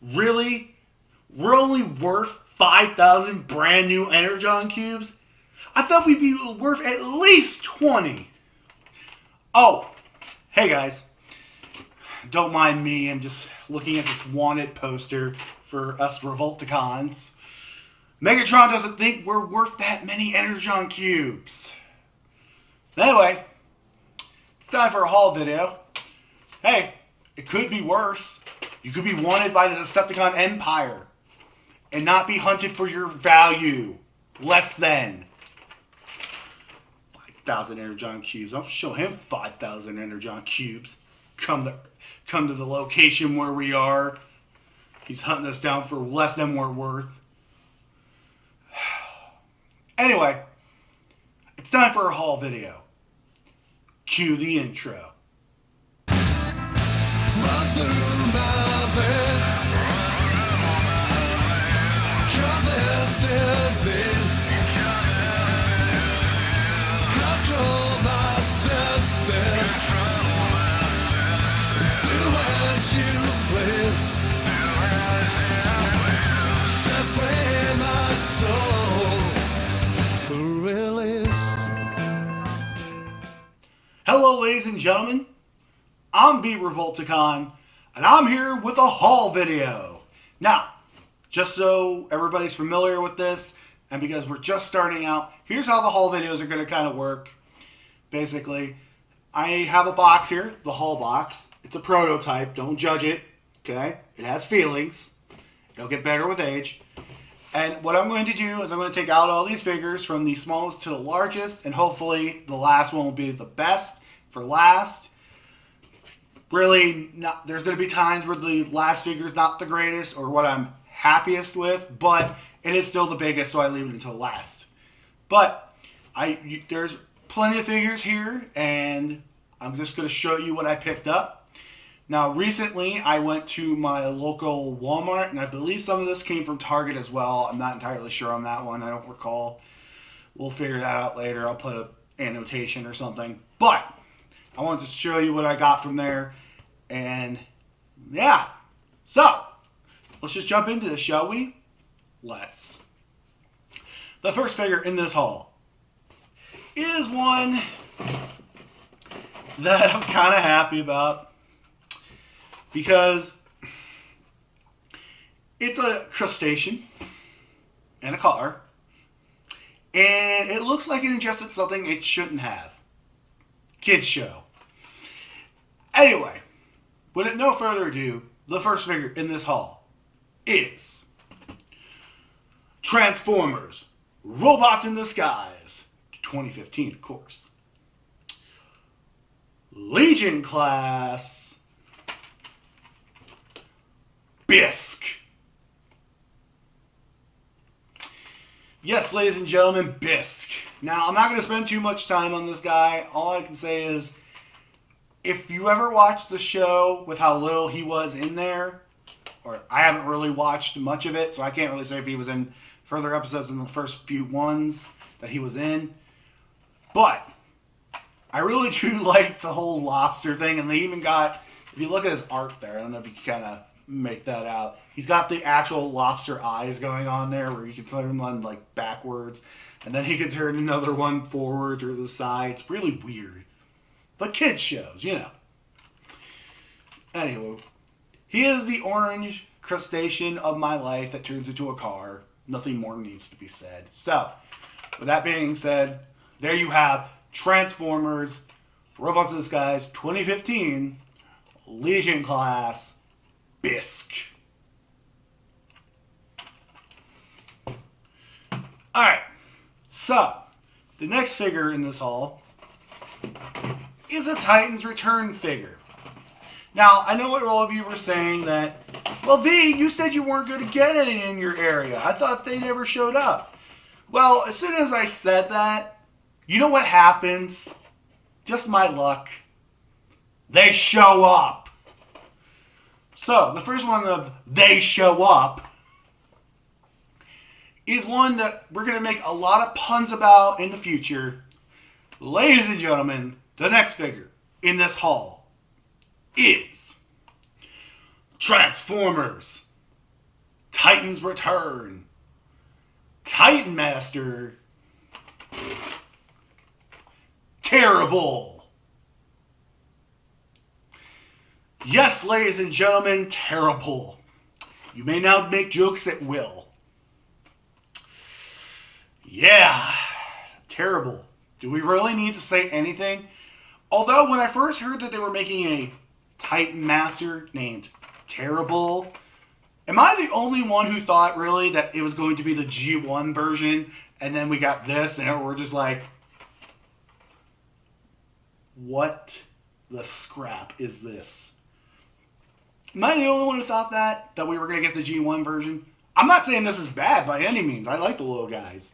Really? We're only worth 5,000 brand new Energon cubes? I thought we'd be worth at least 20. Oh, hey guys. Don't mind me, I'm just looking at this wanted poster for us Revolticons. Megatron doesn't think we're worth that many Energon cubes. Anyway, it's time for a haul video. Hey, it could be worse. You could be wanted by the Decepticon Empire and not be hunted for your value. Less than 5,000 Energon cubes. I'll show him 5,000 Energon cubes. Come to the location where we are. He's hunting us down for less than we're worth. Anyway, it's time for a haul video. Cue the intro. Hello ladies and gentlemen, I'm V-Revolticon, and I'm here with a haul video. Now, just so everybody's familiar with this, and because we're just starting out, here's how the haul videos are going to kind of work. Basically, I have a box here, the haul box. It's a prototype, don't judge it, okay? It has feelings. It'll get better with age. And what I'm going to do is I'm going to take out all these figures from the smallest to the largest, and hopefully the last one will be the best for last. Really, there's going to be times where the last figure is not the greatest or what I'm happiest with, but it is still the biggest, so I leave it until last. But there's plenty of figures here, and I'm just going to show you what I picked up. Now, recently, I went to my local Walmart, and I believe some of this came from Target as well. I'm not entirely sure on that one. I don't recall. We'll figure that out later. I'll put an annotation or something. But I wanted to show you what I got from there. And, yeah. So, let's just jump into this, shall we? Let's. The first figure in this haul is one that I'm kind of happy about. Because it's a crustacean and a car, and it looks like it ingested something it shouldn't have. Kids show. Anyway, with no further ado, the first figure in this haul is Transformers, Robots in Disguise, 2015 of course. Legion Class, Bisque. Yes, ladies and gentlemen, Bisque. Now, I'm not going to spend too much time on this guy. All I can say is, if you ever watched the show with how little he was in there, or I haven't really watched much of it, so I can't really say if he was in further episodes than the first few ones that he was in. But I really do like the whole lobster thing, and they even got, if you look at his art there, I don't know if you can kind of make that out. He's got the actual lobster eyes going on there where you can turn one like backwards, and then he can turn another one forward or the side. It's really weird. But kids shows, you know. Anyway, he is the orange crustacean of my life that turns into a car. Nothing more needs to be said. So, with that being said, there you have Transformers, Robots in Disguise 2015, Legion Class, Bisque. Alright, so the next figure in this haul is a Titans Return figure. Now, I know what all of you were saying that, well, V, you said you weren't going to get any in your area. I thought they never showed up. Well, as soon as I said that, you know what happens? Just my luck. They show up. So, the first one of they show up is one that we're going to make a lot of puns about in the future. Ladies and gentlemen, the next figure in this haul is Transformers, Titans Return, Titan Master, Terri-Bull. Yes, ladies and gentlemen, Terri-Bull. You may now make jokes at will. Yeah, Terri-Bull. Do we really need to say anything? Although, when I first heard that they were making a Titan Master named Terri-Bull, am I the only one who thought, really, that it was going to be the G1 version, and then we got this, and we're just like, what the scrap is this? Am I the only one who thought that we were going to get the G1 version? I'm not saying this is bad by any means. I like the little guys.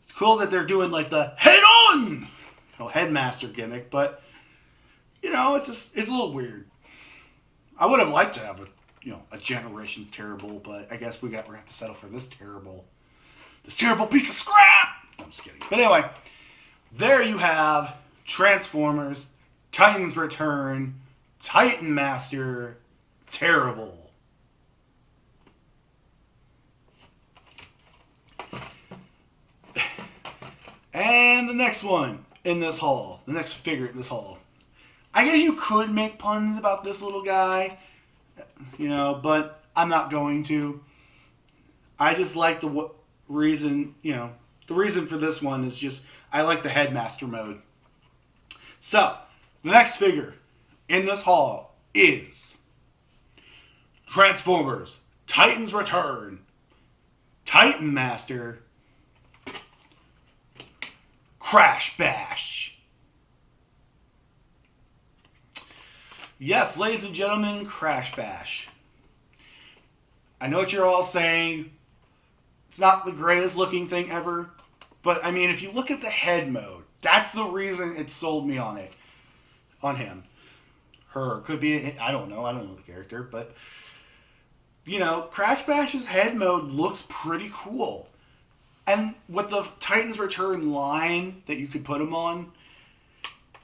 It's cool that they're doing like the head-on, headmaster gimmick, but, it's a little weird. I would have liked to have a Generations Terri-Bull, but I guess we're going to have to settle for this Terri-Bull. This terrible piece of scrap! I'm just kidding. But anyway, there you have Transformers, Titans Return, Titan Master, Terri-Bull. And the next one in this haul, the next figure in this haul. I guess you could make puns about this little guy, but I'm not going to. I just like the reason, the reason for this one is just, I like the Headmaster mode. So, the next figure in this haul is Transformers, Titans Return, Titan Master, Crash Bash. Yes, ladies and gentlemen, Crash Bash. I know what you're all saying. It's not the greatest looking thing ever. But, I mean, if you look at the head mode, that's the reason it sold me on it. On him. Her. Could be, I don't know. I don't know the character. But, Crash Bash's head mode looks pretty cool. And with the Titans Return line that you could put him on,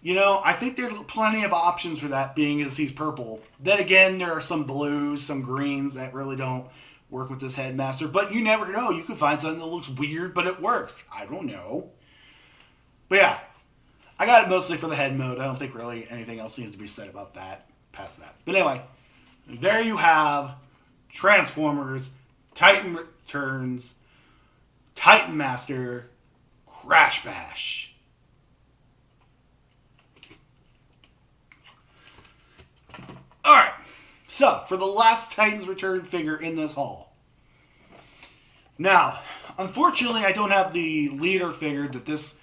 I think there's plenty of options for that, being as he's purple. Then again, there are some blues, some greens that really don't work with this Headmaster. But you never know. You could find something that looks weird, but it works. I don't know. But yeah, I got it mostly for the head mode. I don't think really anything else needs to be said about that, past that. But anyway, there you have Transformers, Titan Returns, Titan Master, Crash Bash. Alright, so for the last Titans Return figure in this haul. Now, unfortunately, I don't have the leader figure that this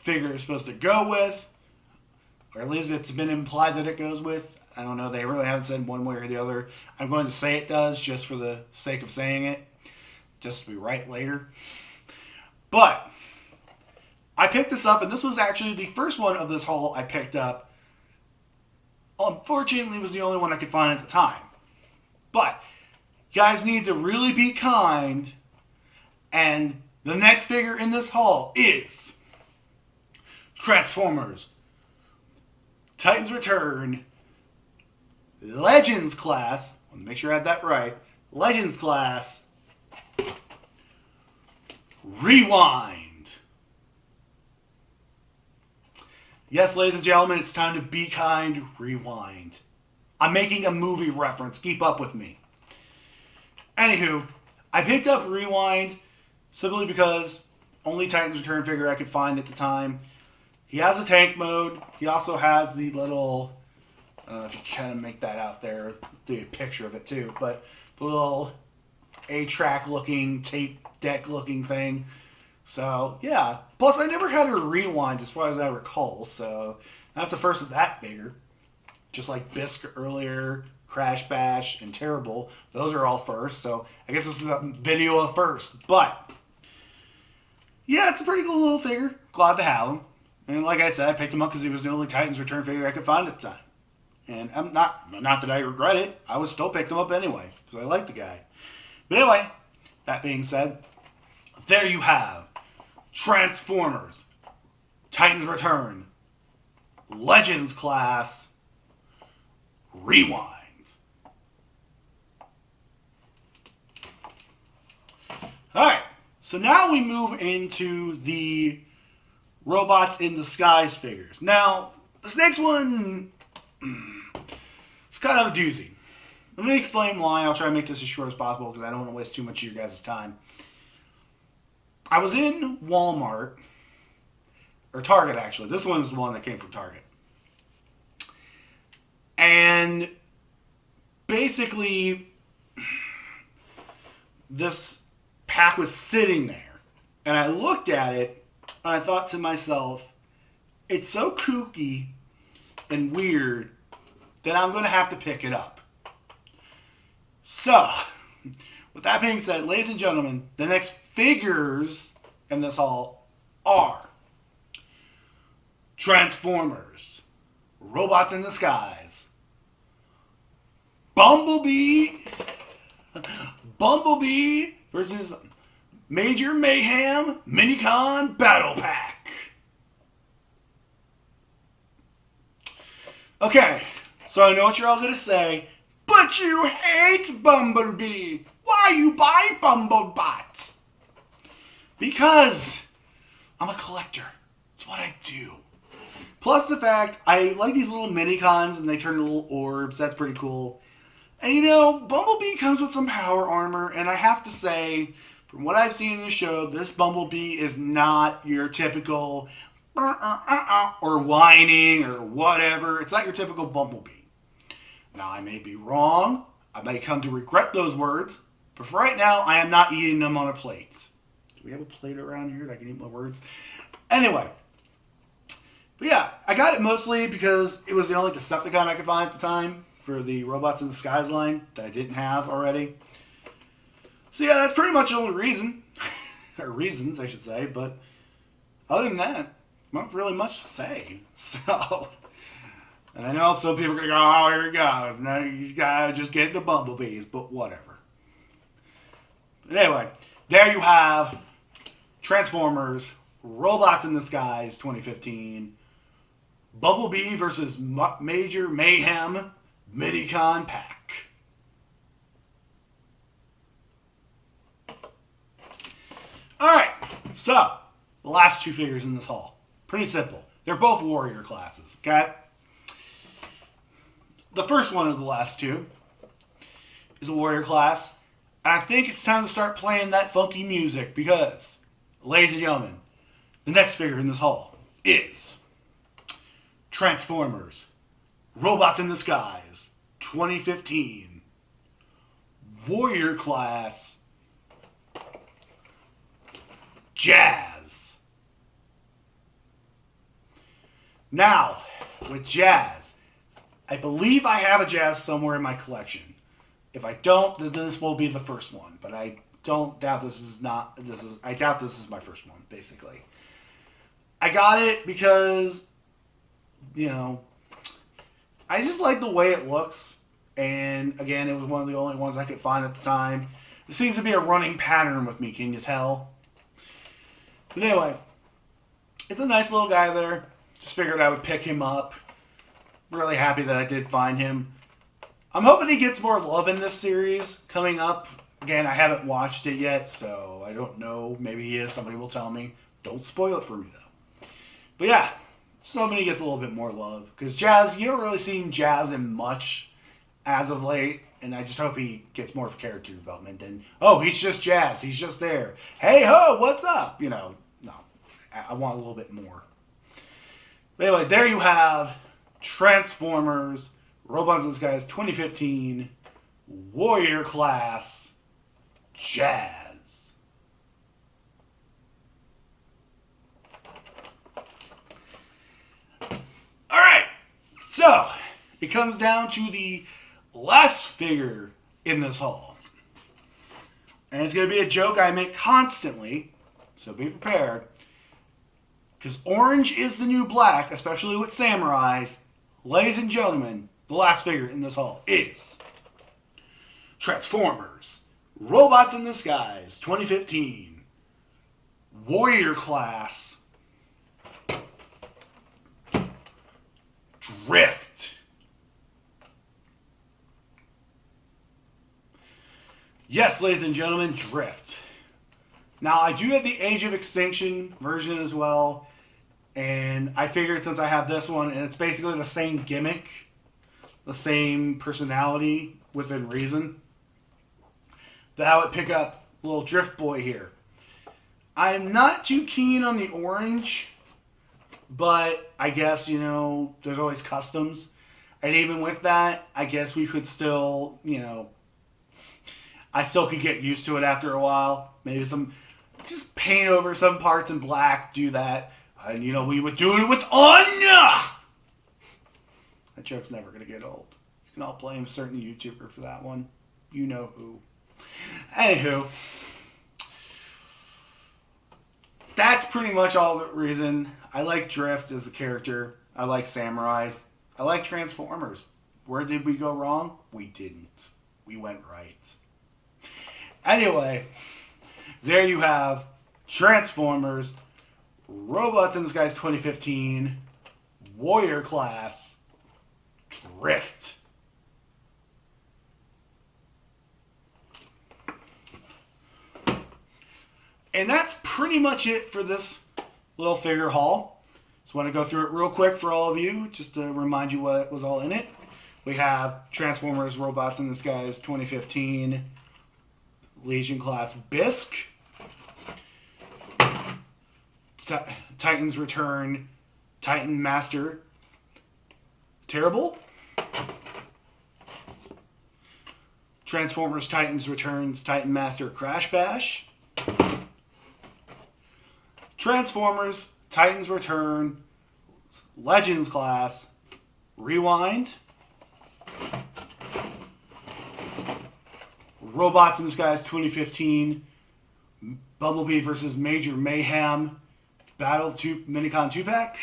figure is supposed to go with, or at least it's been implied that it goes with. I don't know, they really haven't said one way or the other. I'm going to say it does, just for the sake of saying it, just to be right later. But I picked this up, and this was actually the first one of this haul I picked up. Unfortunately, it was the only one I could find at the time. But you guys need to really be kind, and the next figure in this haul is Transformers, Titans Return, Legends Class. I want to make sure I had that right. Legends Class, Rewind. Yes, ladies and gentlemen, it's time to be kind, rewind. I'm making a movie reference. Keep up with me. Anywho, I picked up Rewind simply because only Titans Return figure I could find at the time. He has a tank mode. He also has the little, I don't know if you kind of make that out there, do a picture of it too, but the little A-track looking, tape deck looking thing. So, yeah. Plus, I never had a Rewind as far as I recall, so that's the first of that figure. Just like Bisque earlier, Crash Bash, and Terri-Bull. Those are all first, so I guess this is a video of first. But, yeah, it's a pretty cool little figure. Glad to have him. And like I said, I picked him up because he was the only Titans Return figure I could find at the time. And I'm not that I regret it. I would still pick him up anyway, because I like the guy. But anyway, that being said, there you have Transformers, Titans Return, Legends Class, Rewind. Alright, so now we move into the Robots in Disguise figures. Now, this next one is kind of a doozy. Let me explain why. I'll try to make this as short as possible because I don't want to waste too much of your guys' time. I was in Walmart, or Target actually. This one's the one that came from Target. And basically, this pack was sitting there. And I looked at it, and I thought to myself, it's so kooky and weird that I'm going to have to pick it up. So, with that being said, ladies and gentlemen, the next figures in this haul are Transformers, Robots in Disguise, Bumblebee versus Major Mayhem Minicon Battle Pack. Okay, so I know what you're all going to say, but you hate Bumblebee. Why you buy Bumblebot? Because I'm a collector. It's what I do. Plus the fact, I like these little Minicons and they turn into little orbs. That's pretty cool. And you know, Bumblebee comes with some power armor, and I have to say, from what I've seen in the show, this Bumblebee is not your typical or whining or whatever. It's not your typical Bumblebee. Now, I may be wrong. I may come to regret those words. But for right now, I am not eating them on a plate. Do we have a plate around here that I can eat my words? Anyway. But yeah, I got it mostly because it was the only Decepticon I could find at the time for the Robots in Disguise line that I didn't have already. So yeah, that's pretty much the only reason. Or reasons, I should say. But other than that, not really much to say. So, and I know some people are going to go, oh, here we go. Now he's got to just get the Bumblebees. But whatever. But anyway, there you have Transformers, Robots in Disguise 2015, Bumblebee versus Major Mayhem Minicon Pack. Alright, so the last two figures in this haul. Pretty simple. They're both warrior classes, okay? The first one of the last two is a warrior class. And I think it's time to start playing that funky music because, ladies and gentlemen, the next figure in this haul is Transformers, Robots in Disguise, 2015, Warrior Class, Jazz. Now, with Jazz, I believe I have a Jazz somewhere in my collection. If I don't, then this will be the first one. But I don't doubt this is not. I doubt this is my first one, basically. I got it because, you know, I just like the way it looks. And again, it was one of the only ones I could find at the time. It seems to be a running pattern with me, can you tell? But anyway, it's a nice little guy there. Just figured I would pick him up. Really happy that I did find him. I'm hoping he gets more love in this series coming up. Again, I haven't watched it yet, so I don't know. Maybe he is. Somebody will tell me. Don't spoil it for me, though. But yeah, somebody gets a little bit more love. Because Jazz, you haven't really seen Jazz in much as of late. And I just hope he gets more of character development. And, oh, he's just Jazz. He's just there. Hey, ho, what's up? You know, no. I want a little bit more. But anyway, there you have Transformers, Robots in Disguise 2015, Warrior Class, Jazz. Alright, so it comes down to the last figure in this haul. And it's going to be a joke I make constantly, so be prepared. Because orange is the new black, especially with samurais. Ladies and gentlemen, the last figure in this haul is Transformers, Robots in Disguise 2015, Warrior Class, Drift. Yes, ladies and gentlemen, Drift. Now, I do have the Age of Extinction version as well. And I figured since I have this one, and it's basically the same gimmick, the same personality within reason, that I would pick up little Drift Boy here. I'm not too keen on the orange, but I guess, you know, there's always customs. And even with that, I guess we could still, you know, I still could get used to it after a while. Maybe just paint over some parts in black, do that. And, you know, we would do it with Anya! That joke's never going to get old. You can all blame a certain YouTuber for that one. You know who. Anywho. That's pretty much all the reason. I like Drift as a character. I like Samurais. I like Transformers. Where did we go wrong? We didn't. We went right. Anyway, there you have Transformers, Robots in Disguise 2015, Warrior Class, Drift. And that's pretty much it for this little figure haul. Just want to go through it real quick for all of you, just to remind you what was all in it. We have Transformers Robots in Disguise 2015, Legion Class Bisque, Titans Return, Titan Master Terri-Bull, Transformers Titans Returns Titan Master Crash Bash, Transformers Titans Return Legends Class Rewind, Robots in Disguise 2015 Bumblebee vs. Major Mayhem Battle Minicon 2-pack,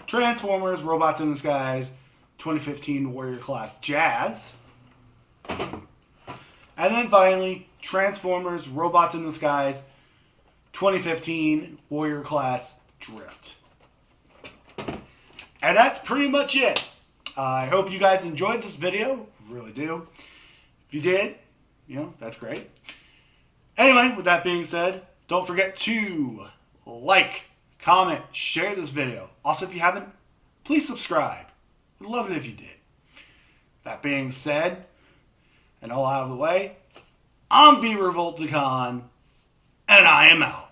Transformers Robots in Disguise 2015 Warrior Class Jazz, and then finally Transformers Robots in Disguise 2015 Warrior Class Drift. And that's pretty much it. I hope you guys enjoyed this video. Really do. If you did, you know, that's great. Anyway, with that being said, don't forget to like, comment, share this video. Also, if you haven't, please subscribe. We'd love it if you did. That being said, and all out of the way, I'm V-Revolticon, and I am out.